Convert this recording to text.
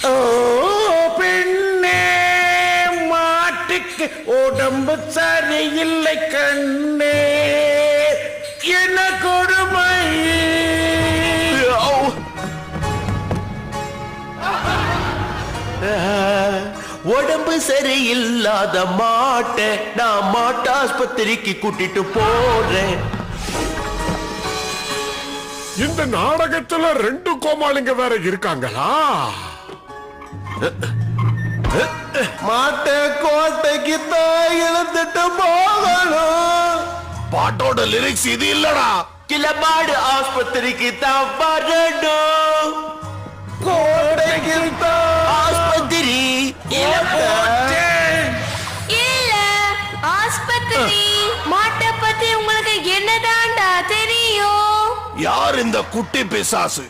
ஓ பெண்ணே, மாட்டுக்கு உடம்பு சரியில்லை கண்ணே, என்ன கொடுமை. உடம்பு சரியில்லாத மாட்டை நான் மாட்டாஸ்பத்திரிக்கு கூட்டிட்டு போறேன். இந்த நாடகத்துல 2 கோமாளிங்க வேற இருக்காங்களா? மாட்டை கோட்டைக்கு தான் இழுத்துட்டு போகணும். பாட்டோட லிரிக்ஸ் இது இல்லடா. கிளமாடு ஆஸ்பத்திரிக்கு தான் வரணும். கோட்டைக்கு தான் ஆஸ்பத்திரி இல்ல ஆஸ்பத்திரி. மாட்டை பத்தி உங்களுக்கு என்னதான்டா தெரியும்? யார் இந்த குட்டி பிசாசு?